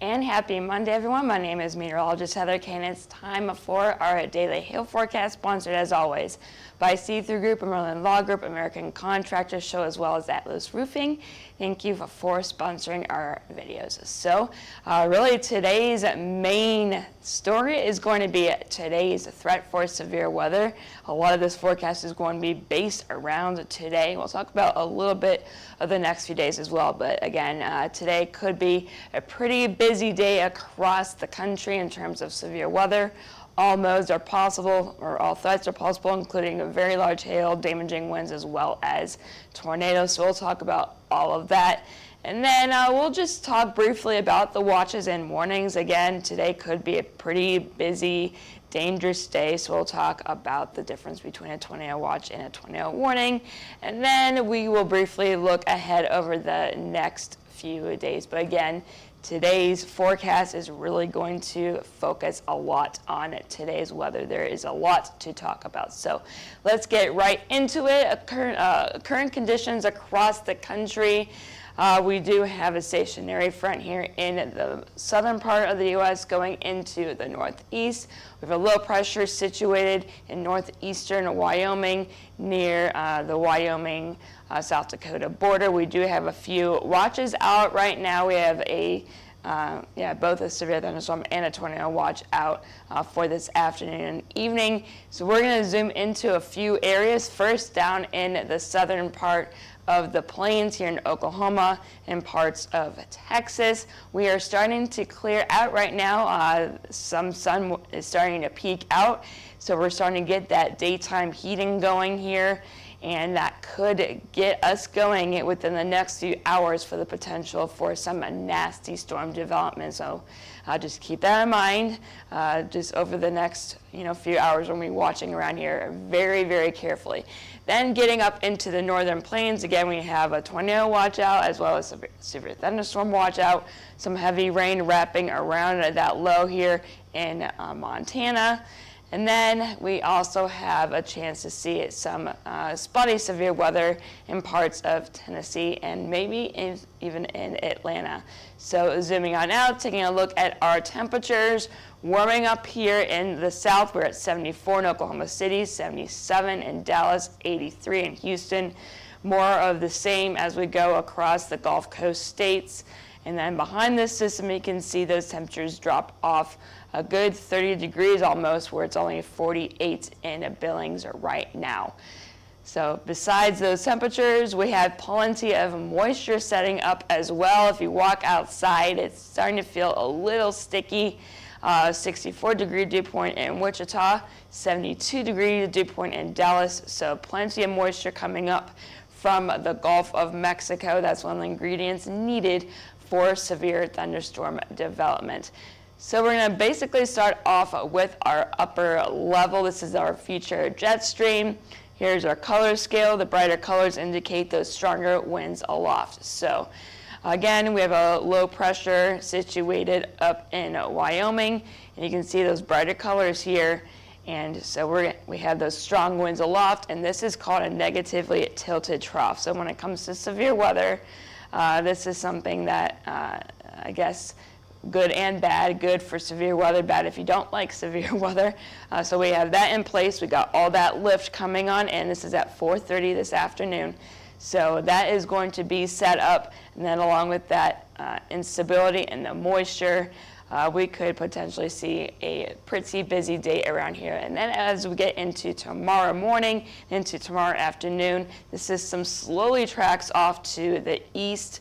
And happy Monday, everyone. My name is meteorologist Heather Kane. It's time for our daily hail forecast, sponsored as always by See-Through Group, Merlin Law Group, American Contractors Show, as well as Atlas Roofing. Thank you for sponsoring our videos. So really today's main story is going to be today's threat for severe weather. A lot of this forecast is going to be based around today. We'll talk about a little bit of the next few days as well, but again, today could be a pretty busy day across the country in terms of severe weather. All modes are possible, or all threats are possible, including very large hail, damaging winds, as well as tornadoes. So we'll talk about all of that. And then we'll just talk briefly about the watches and warnings. Again, today could be a pretty busy, dangerous day, so we'll talk about the difference between a tornado watch and a tornado warning. And then we will briefly look ahead over the next few days. But again, today's forecast is really going to focus a lot on today's weather. There is a lot to talk about. So let's get right into it. Current conditions across the country. We do have a stationary front here in the southern part of the U.S. going into the northeast. We have a low pressure situated in northeastern Wyoming near the Wyoming South Dakota border. We do have a few watches out right now. We have both a severe thunderstorm and a tornado watch out for this afternoon and evening. So we're going to zoom into a few areas. First, down in the southern part of the plains here in Oklahoma and parts of Texas. We are starting to clear out right now. Some sun is starting to peek out, so we're starting to get that daytime heating going here, and that could get us going within the next few hours for the potential for some nasty storm development. So just keep that in mind. Just over the next few hours, we'll be watching around here very, very carefully. Then getting up into the northern plains, again, we have a tornado watch out as well as a severe thunderstorm watch out. Some heavy rain wrapping around that low here in Montana. And then we also have a chance to see some spotty severe weather in parts of Tennessee and maybe even in Atlanta. So zooming on out, taking a look at our temperatures. Warming up here in the south, we're at 74 in Oklahoma City, 77 in Dallas, 83 in Houston. More of the same as we go across the Gulf Coast states. And then behind this system, you can see those temperatures drop off a good 30 degrees almost, where it's only 48 in Billings right now. So besides those temperatures, we have plenty of moisture setting up as well. If you walk outside, it's starting to feel a little sticky. 64 degree dew point in Wichita, 72 degree dew point in Dallas. So plenty of moisture coming up from the Gulf of Mexico. That's one of the ingredients needed for severe thunderstorm development. So we're going to basically start off with our upper level. This is our future jet stream. Here's our color scale. The brighter colors indicate those stronger winds aloft. So again, we have a low pressure situated up in Wyoming, and you can see those brighter colors here. And so we have those strong winds aloft, and this is called a negatively tilted trough. So when it comes to severe weather, this is something that I guess good and bad. Good for severe weather, bad if you don't like severe weather. So we have that in place. We got all that lift coming on, and this is at 4:30 this afternoon. So that is going to be set up, and then along with that instability and the moisture, we could potentially see a pretty busy day around here. And then as we get into tomorrow morning, into tomorrow afternoon, the system slowly tracks off to the east.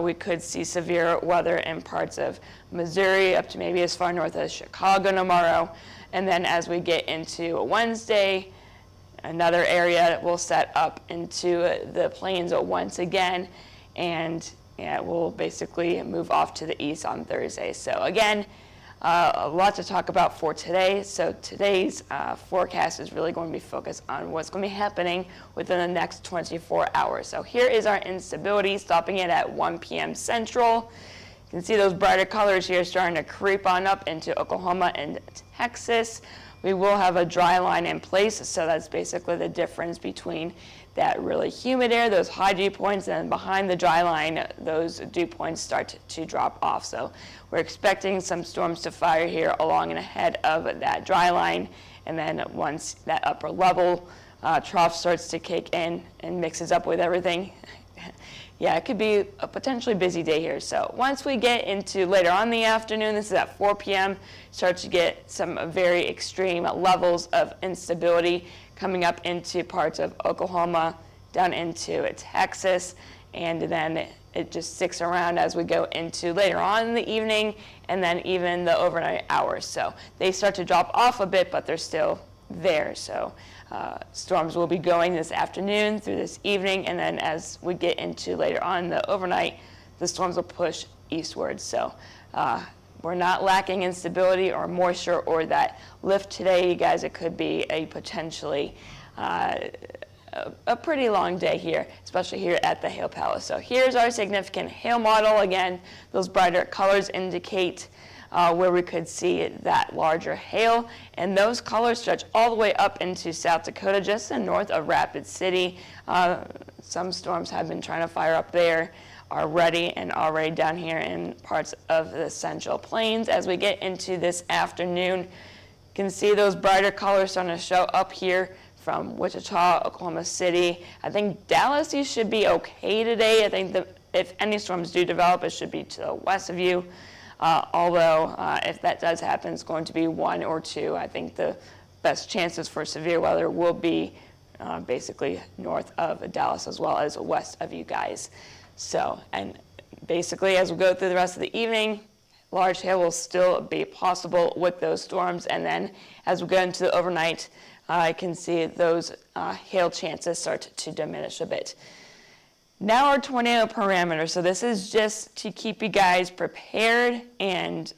We could see severe weather in parts of Missouri up to maybe as far north as Chicago tomorrow. And then as we get into Wednesday, another area will set up into the plains once again. And yeah, will basically move off to the east on Thursday. So again, a lot to talk about for today. So today's forecast is really going to be focused on what's going to be happening within the next 24 hours. So here is our instability, stopping it at 1 p.m. Central. You can see those brighter colors here starting to creep on up into Oklahoma and Texas. We will have a dry line in place, so that's basically the difference between that really humid air, those high dew points, and behind the dry line, those dew points start to drop off. So we're expecting some storms to fire here along and ahead of that dry line, and then once that upper level trough starts to kick in and mixes up with everything, yeah, it could be a potentially busy day here. So once we get into later on in the afternoon, this is at 4 p.m., start to get some very extreme levels of instability coming up into parts of Oklahoma, down into Texas, and then it just sticks around as we go into later on in the evening and then even the overnight hours. So they start to drop off a bit, but they're still there. So storms will be going this afternoon through this evening, and then as we get into later on the overnight, the storms will push eastward. So we're not lacking in stability or moisture or that lift today, you guys. It could be a potentially a pretty long day here, especially here at the Hail Palace. So here's our significant hail model. Again, those brighter colors indicate where we could see that larger hail, and those colors stretch all the way up into South Dakota, just in north of Rapid City. Some storms have been trying to fire up there already, and already down here in parts of the Central Plains. As we get into this afternoon, you can see those brighter colors starting to show up here from Wichita, Oklahoma City. I think Dallas, you should be okay today. I think that if any storms do develop, it should be to the west of you. Although if that does happen, it's going to be 1 or 2. I think the best chances for severe weather will be basically north of Dallas as well as west of you guys. So, and basically as we go through the rest of the evening, large hail will still be possible with those storms. And then as we go into the overnight, I can see those hail chances start to diminish a bit. Now our tornado parameter. So this is just to keep you guys prepared and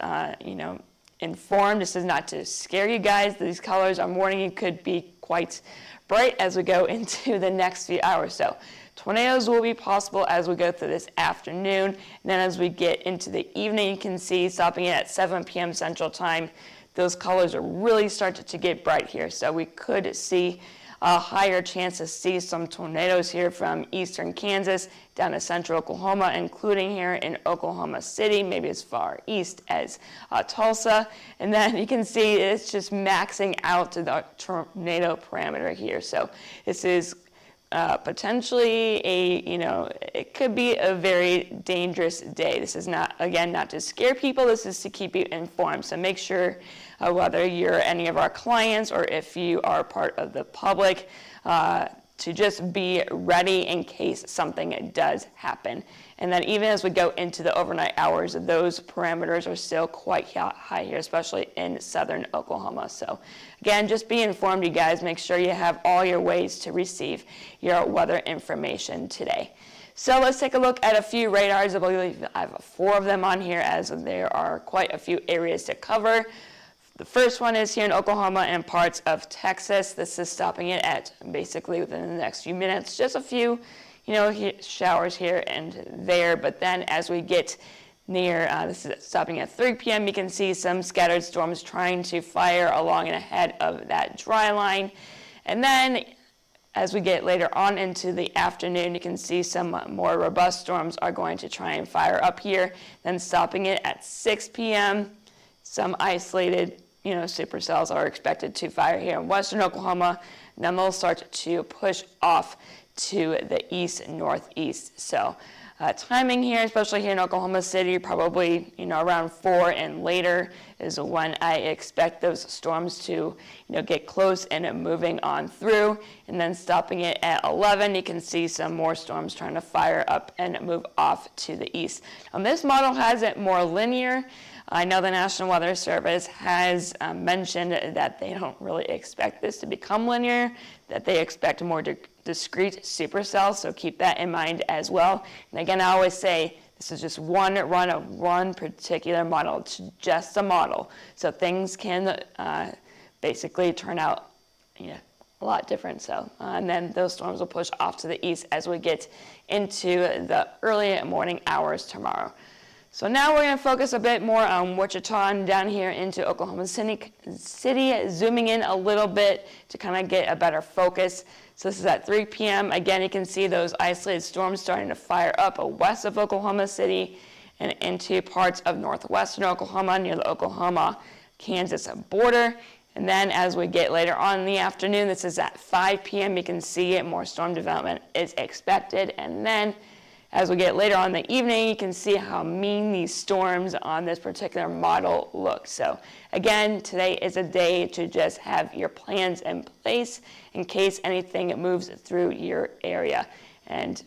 informed. This is not to scare you guys. These colors I'm warning you could be quite bright as we go into the next few hours. So tornadoes will be possible as we go through this afternoon. And then as we get into the evening, you can see stopping it at 7 p.m. Central Time, those colors are really starting to get bright here. So we could see a higher chance to see some tornadoes here from eastern Kansas down to central Oklahoma, including here in Oklahoma City, maybe as far east as Tulsa. And then you can see it's just maxing out to the tornado parameter here. So this is potentially it could be a very dangerous day. This is not, again, not to scare people. This is to keep you informed. So make sure whether you're any of our clients or if you are part of the public, to just be ready in case something does happen. And then even as we go into the overnight hours, those parameters are still quite high here, especially in southern Oklahoma. So again, just be informed, you guys. Make sure you have all your ways to receive your weather information today. So let's take a look at a few radars. I believe I have 4 of them on here, as there are quite a few areas to cover. The first one is here in Oklahoma and parts of Texas. This is stopping it at basically within the next few minutes. Just a few, showers here and there. But then as we get near, this is stopping at 3 p.m., you can see some scattered storms trying to fire along and ahead of that dry line. And then as we get later on into the afternoon, you can see some more robust storms are going to try and fire up here. Then stopping it at 6 p.m., some isolated supercells are expected to fire here in western Oklahoma, and then they'll start to push off to the east-northeast. So timing here, especially here in Oklahoma City, probably around 4 and later is when I expect those storms to get close and moving on through. And then stopping it at 11, you can see some more storms trying to fire up and move off to the east. This model has it more linear. I know the National Weather Service has mentioned that they don't really expect this to become linear, that they expect more discrete supercells, so keep that in mind as well. And again, I always say This is just one run of one particular model. It's just a model. So things can basically turn out a lot different. So, and then those storms will push off to the east as we get into the early morning hours tomorrow. So now we're going to focus a bit more on Wichita and down here into Oklahoma City, zooming in a little bit to kind of get a better focus. So this is at 3 p.m. Again, you can see those isolated storms starting to fire up west of Oklahoma City and into parts of northwestern Oklahoma near the Oklahoma-Kansas border. And then as we get later on in the afternoon, this is at 5 p.m., you can see more storm development is expected. And then as we get later on in the evening, you can see how mean these storms on this particular model look. So again, today is a day to just have your plans in place in case anything moves through your area. And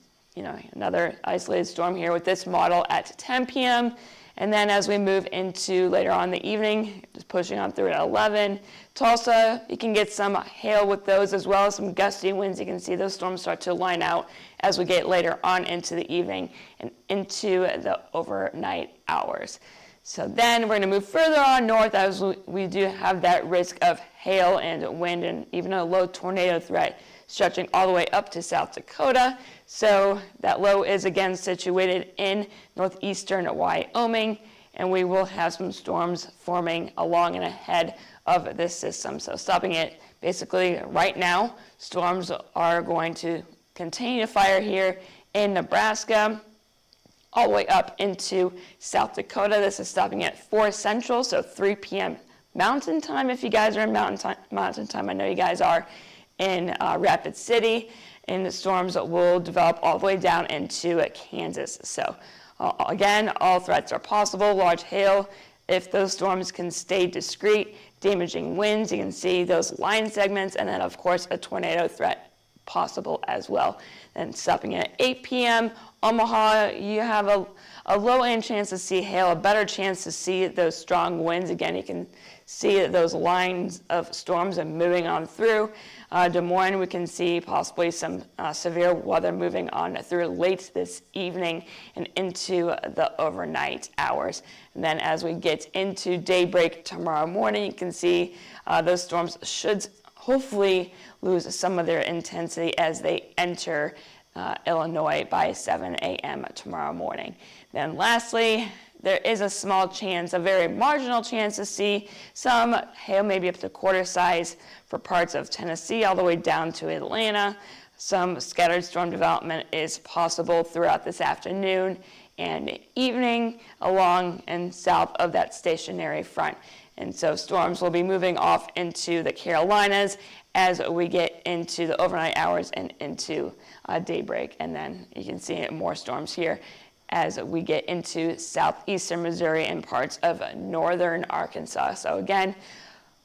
another isolated storm here with this model at 10 p.m. And then as we move into later on in the evening, just pushing on through at 11, Tulsa, you can get some hail with those as well as some gusty winds. You can see those storms start to line out as we get later on into the evening and into the overnight hours. So then we're going to move further on north as we do have that risk of hail and wind and even a low tornado threat stretching all the way up to South Dakota. So that low is again situated in northeastern Wyoming, and we will have some storms forming along and ahead of this system. So stopping it basically right now, storms are going to continue to fire here in Nebraska, all the way up into South Dakota. This is stopping at 4 Central, so 3 p.m. Mountain Time. If you guys are in Mountain Time, I know you guys are in Rapid City, and the storms will develop all the way down into Kansas. So again, all threats are possible. Large hail, if those storms can stay discrete, damaging winds, you can see those line segments, and then of course a tornado threat possible as well. Then stopping at 8 p.m. Omaha, you have a low end chance to see hail, a better chance to see those strong winds. Again, you can see those lines of storms and moving on through. Des Moines, we can see possibly some severe weather moving on through late this evening and into the overnight hours. And then as we get into daybreak tomorrow morning, you can see those storms should hopefully lose some of their intensity as they enter Illinois by 7 a.m. tomorrow morning. Then lastly, there is a small chance, a very marginal chance to see some hail, maybe up to quarter size for parts of Tennessee all the way down to Atlanta. Some scattered storm development is possible throughout this afternoon and evening along and south of that stationary front. And so storms will be moving off into the Carolinas as we get into the overnight hours and into daybreak. And then you can see more storms here as we get into southeastern Missouri and parts of northern Arkansas. So again,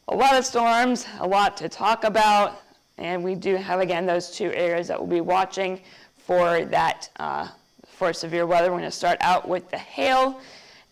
a lot of storms, a lot to talk about, and we do have again those two areas that we'll be watching for that for severe weather. We're going to start out with the hail,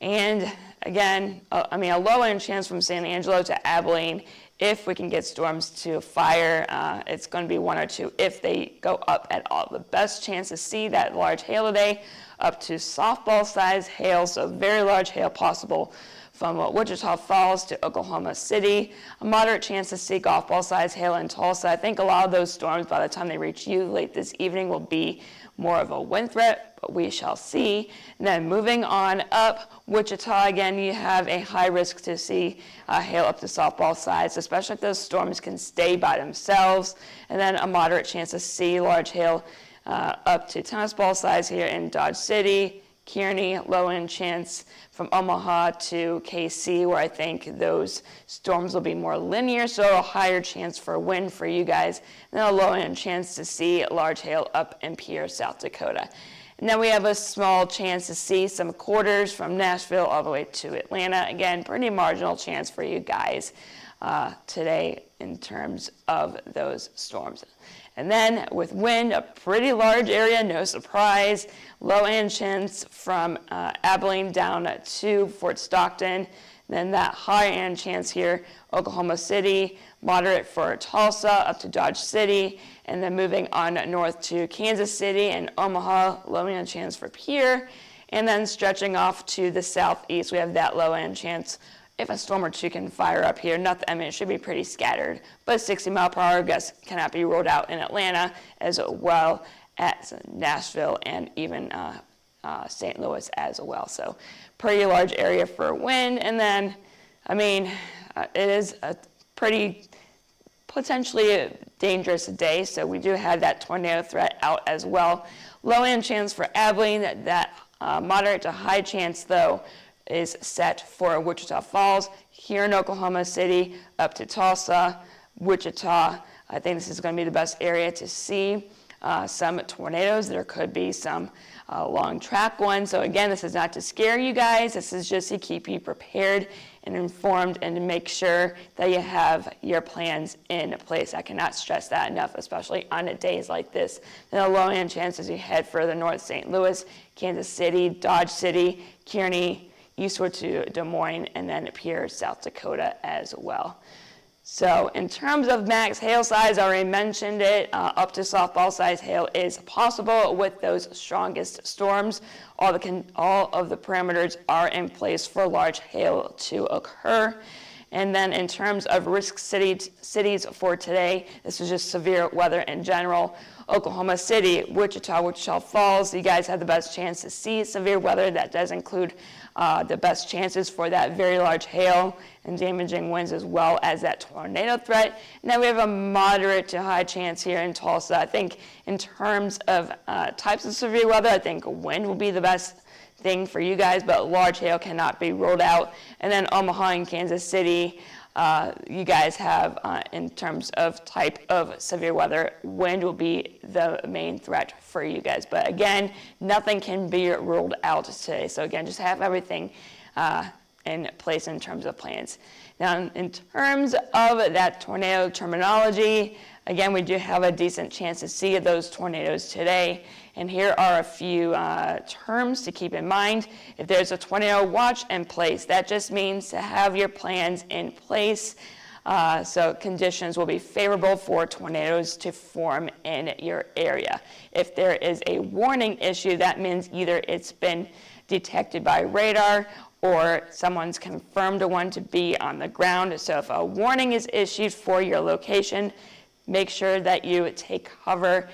and again, a low end chance from San Angelo to Abilene. If we can get storms to fire, it's going to be 1 or 2 if they go up at all. The best chance to see that large hail today, up to softball size hail, so very large hail possible from Wichita Falls to Oklahoma City. A moderate chance to see golf ball size hail in Tulsa. I think a lot of those storms, by the time they reach you late this evening, will be more of a wind threat, but we shall see. And then moving on up, Wichita, again, you have a high risk to see hail up to softball size, especially if those storms can stay by themselves. And then a moderate chance to see large hail up to tennis ball size here in Dodge City. Kearney, low end chance from Omaha to KC, where I think those storms will be more linear, so a higher chance for wind for you guys, and then a low end chance to see large hail up in Pierre, South Dakota. And then we have a small chance to see some quarters from Nashville all the way to Atlanta. Again, pretty marginal chance for you guys today in terms of those storms. And then with wind, a pretty large area, no surprise. Low end chance from Abilene down to Fort Stockton. Then that high end chance here, Oklahoma City, moderate for Tulsa up to Dodge City. And then moving on north to Kansas City and Omaha, low end chance for Pierre. And then stretching off to the southeast, we have that low end chance. If a storm or two can fire up here, nothing, I mean, it should be pretty scattered, but 60-mile-per-hour gusts cannot be ruled out in Atlanta, as well as Nashville and even St. Louis as well. So pretty large area for wind. And then, I mean, it is a pretty potentially dangerous day, so we do have that tornado threat out as well. Low end chance for Abilene, that moderate to high chance though is set for Wichita Falls, here in Oklahoma City, up to Tulsa, Wichita. I think this is going to be the best area to see some tornadoes. There could be some long track ones. So again, this is not to scare you guys. This is just to keep you prepared and informed and to make sure that you have your plans in place. I cannot stress that enough, especially on days like this. And the low end chance as you head further north, St. Louis, Kansas City, Dodge City, Kearney, eastward to Des Moines, and then Pierre, South Dakota as well. So in terms of max hail size, I already mentioned it, up to softball size hail is possible with those strongest storms. All of the parameters are in place for large hail to occur. And then in terms of risk cities for today, this is just severe weather in general. Oklahoma City, Wichita Falls, you guys have the best chance to see severe weather. That does include the best chances for that very large hail and damaging winds, as well as that tornado threat. And then we have a moderate to high chance here in Tulsa. I think in terms of types of severe weather, I think wind will be the best thing for you guys, but large hail cannot be ruled out. And then Omaha and Kansas City, you guys have, in terms of type of severe weather, wind will be the main threat for you guys. But again, nothing can be ruled out today. So again, just have everything in place in terms of plans. Now, in terms of that tornado terminology, again, we do have a decent chance to see those tornadoes today. And here are a few terms to keep in mind. If there's a tornado watch in place, that just means to have your plans in place. So conditions will be favorable for tornadoes to form in your area. If there is a warning issue, that means either it's been detected by radar or someone's confirmed one to be on the ground. So if a warning is issued for your location, make sure that you take cover.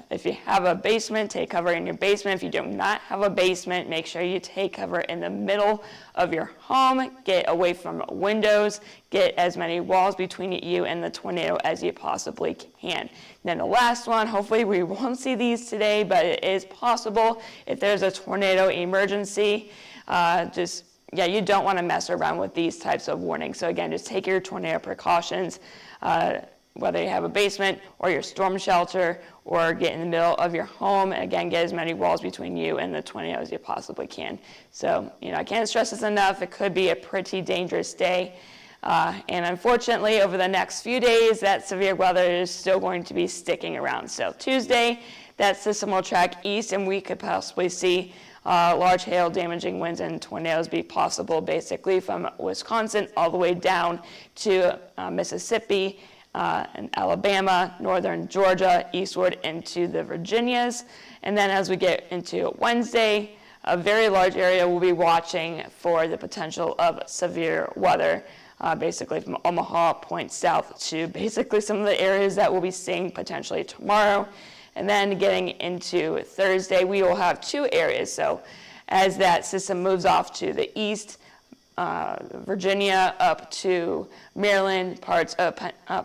If you have a basement, take cover in your basement. If you do not have a basement, make sure you take cover in the middle of your home. Get away from windows. Get as many walls between you and the tornado as you possibly can. Then the last one, hopefully we won't see these today, but it is possible. If there's a tornado emergency, you don't want to mess around with these types of warnings. So again, just take your tornado precautions. Whether you have a basement or your storm shelter, or get in the middle of your home. Again, get as many walls between you and the tornado as you possibly can. So, I can't stress this enough. It could be a pretty dangerous day. And unfortunately, over the next few days, that severe weather is still going to be sticking around. So Tuesday, that system will track east, and we could possibly see large hail, damaging winds, and tornadoes be possible basically from Wisconsin all the way down to Mississippi, and Alabama, northern Georgia, eastward into the Virginias. And then as we get into Wednesday, a very large area will be watching for the potential of severe weather, basically from Omaha point south to basically some of the areas that we'll be seeing potentially tomorrow. And then getting into Thursday, we will have two areas. So as that system moves off to the east, Virginia up to Maryland, parts of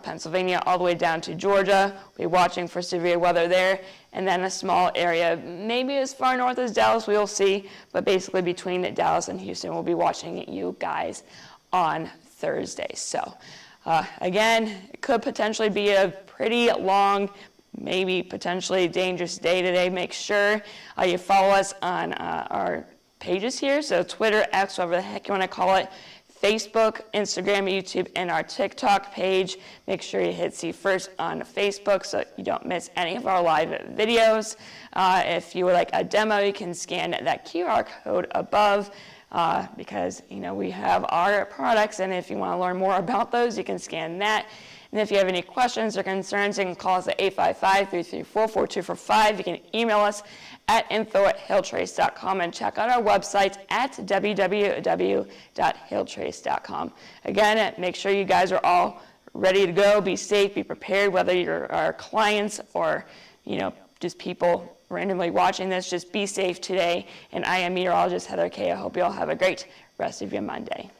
Pennsylvania, all the way down to Georgia. We'll be watching for severe weather there. And then a small area, maybe as far north as Dallas, we will see, but basically between Dallas and Houston, we'll be watching you guys on Thursday. So again, it could potentially be a pretty long, maybe potentially dangerous day today. Make sure you follow us on our pages here, so Twitter, X, whatever the heck you want to call it, Facebook, Instagram, YouTube, and our TikTok page. Make sure you hit see first on Facebook so you don't miss any of our live videos. If you would like a demo, you can scan that QR code above because we have our products, and if you want to learn more about those, you can scan that. And if you have any questions or concerns, you can call us at 855-334-4245. You can email us at info@hailtrace.com and check out our website at www.hailtrace.com. Again, make sure you guys are all ready to go. Be safe, be prepared, whether you're our clients or, just people randomly watching this. Just be safe today. And I am meteorologist Heather Kay. I hope you all have a great rest of your Monday.